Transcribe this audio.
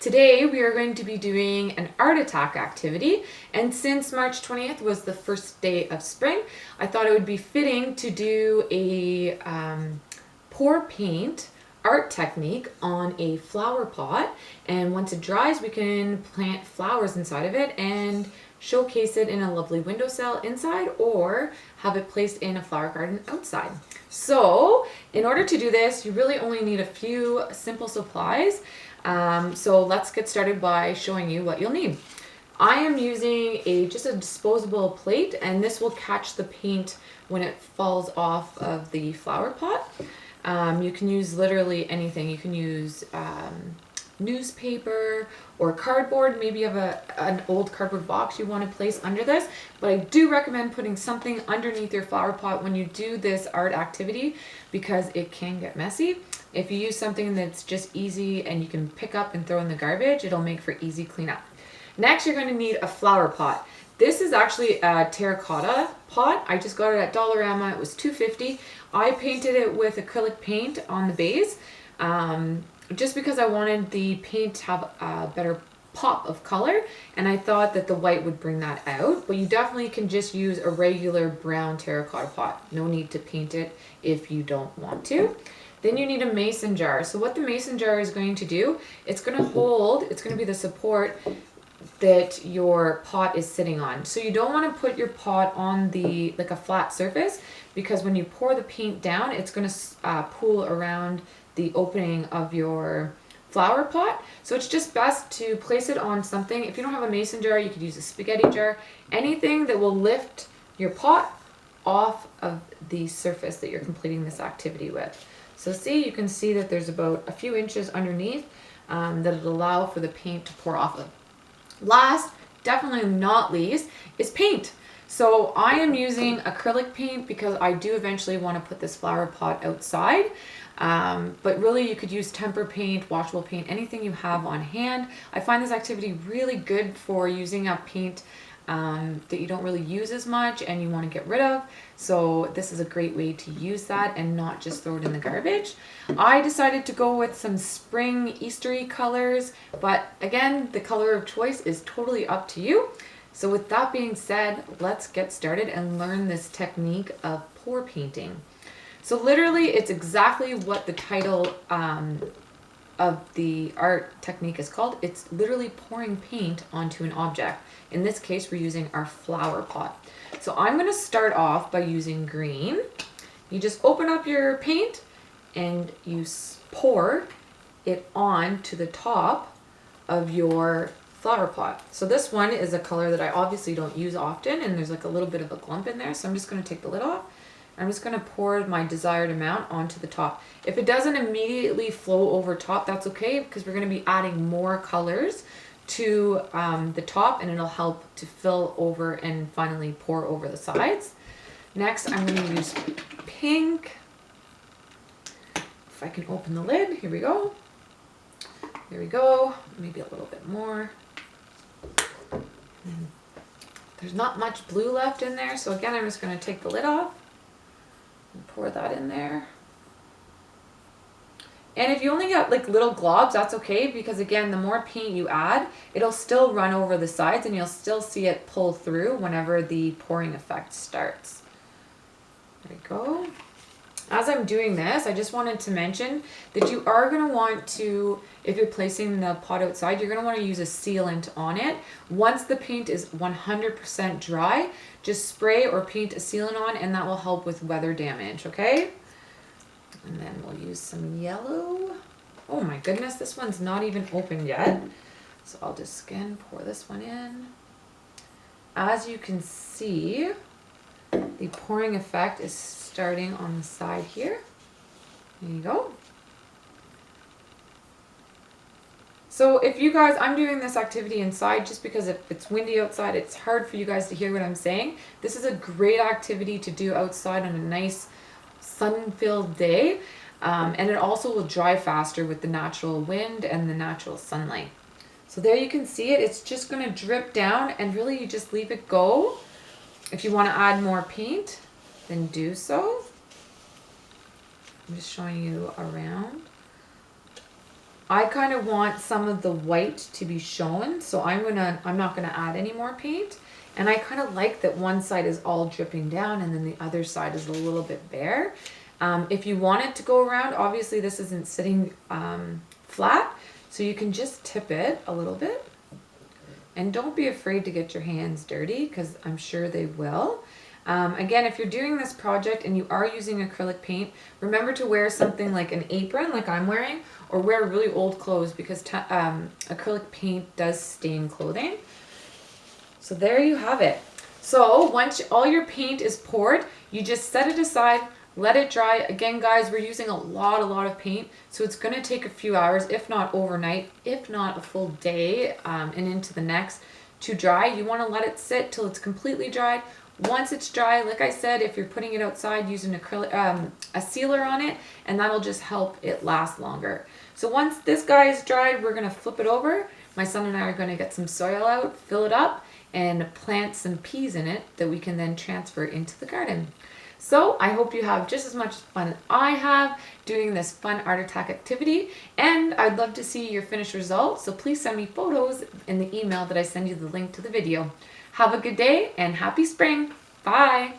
Today we are going to be doing an art attack activity, and since March 20th was the first day of spring, I thought it would be fitting to do a pour paint art technique on a flower pot, and once it dries we can plant flowers inside of it and showcase it in a lovely windowsill inside or have it placed in a flower garden outside. So in order to do this, you really only need a few simple supplies. So let's get started by showing you what you'll need. I am using just a disposable plate, and this will catch the paint when it falls off of the flower pot. You can use literally anything. You can use newspaper or cardboard. Maybe you have an old cardboard box you want to place under this, but I do recommend putting something underneath your flower pot when you do this art activity because it can get messy. If you use something that's just easy and you can pick up and throw in the garbage, it'll make for easy cleanup. Next, you're going to need a flower pot. This is actually a terracotta pot. I just got it at Dollarama. It was $2.50. I painted it with acrylic paint on the base just because I wanted the paint to have a better pop of color, and I thought that the white would bring that out. But you definitely can just use a regular brown terracotta pot. No need to paint it if you don't want to. Then you need a mason jar. So what the mason jar is going to do, it's going to be the support that your pot is sitting on. So you don't want to put your pot on like a flat surface, because when you pour the paint down, it's going to pool around the opening of your flower pot. So it's just best to place it on something. If you don't have a mason jar, you could use a spaghetti jar, anything that will lift your pot off of the surface that you're completing this activity with. So you can see that there's about a few inches underneath that it'll allow for the paint to pour off of. Last, definitely not least, is paint. So I am using acrylic paint because I do eventually want to put this flower pot outside. But really you could use tempera paint, washable paint, anything you have on hand. I find this activity really good for using up paint that you don't really use as much and you want to get rid of. So this is a great way to use that and not just throw it in the garbage. I decided to go with some spring Eastery colors, but again, the color of choice is totally up to you. So with that being said, let's get started and learn this technique of pour painting. So literally it's exactly what the title of the art technique is called. It's literally pouring paint onto an object. In this case, we're using our flower pot. So I'm going to start off by using green. You just open up your paint and you pour it on to the top of your flower pot. So this one is a color that I obviously don't use often, and there's like a little bit of a clump in there. So I'm just going to take the lid off. I'm just going to pour my desired amount onto the top. If it doesn't immediately flow over top, that's okay, because we're going to be adding more colors to the top, and it'll help to fill over and finally pour over the sides. Next, I'm going to use pink. If I can open the lid, here we go. There we go. Maybe a little bit more. And there's not much blue left in there, so again, I'm just going to take the lid off and pour that in there. And if you only got like little globs, that's okay, because again, the more paint you add, it'll still run over the sides and you'll still see it pull through whenever the pouring effect starts. There we go. As I'm doing this, I just wanted to mention that you are going to want to, if you're placing the pot outside, you're going to want to use a sealant on it. Once the paint is 100% dry, just spray or paint a sealant on, and that will help with weather damage, okay? And then we'll use some yellow. Oh my goodness, this one's not even open yet. So I'll just pour this one in. As you can see, the pouring effect is starting on the side here. There you go. So if you guys, I'm doing this activity inside just because if it's windy outside, it's hard for you guys to hear what I'm saying. This is a great activity to do outside on a nice sun-filled day, and it also will dry faster with the natural wind and the natural sunlight. So there you can see it. It's just going to drip down, and really you just leave it go. If you want to add more paint, then do so. I'm just showing you around. I kind of want some of the white to be shown, so I'm not gonna add any more paint. And I kind of like that one side is all dripping down and then the other side is a little bit bare. If you want it to go around, obviously this isn't sitting flat, so you can just tip it a little bit. And don't be afraid to get your hands dirty, because I'm sure they will. Again, if you're doing this project and you are using acrylic paint, remember to wear something like an apron like I'm wearing, or wear really old clothes, because acrylic paint does stain clothing. So there you have it. So once all your paint is poured, you just set it aside, let it dry. Again, guys, we're using a lot of paint, so it's going to take a few hours, if not overnight, if not a full day, and into the next to dry. You want to let it sit till it's completely dried. Once it's dry, like I said, if you're putting it outside, use an acrylic, a sealer on it, and that'll just help it last longer. So once this guy is dried, we're going to flip it over. My son and I are going to get some soil out, fill it up, and plant some peas in it that we can then transfer into the garden. So I hope you have just as much fun as I have doing this fun art attack activity, and I'd love to see your finished results, so please send me photos in the email that I send you the link to the video. Have a good day and happy spring. Bye.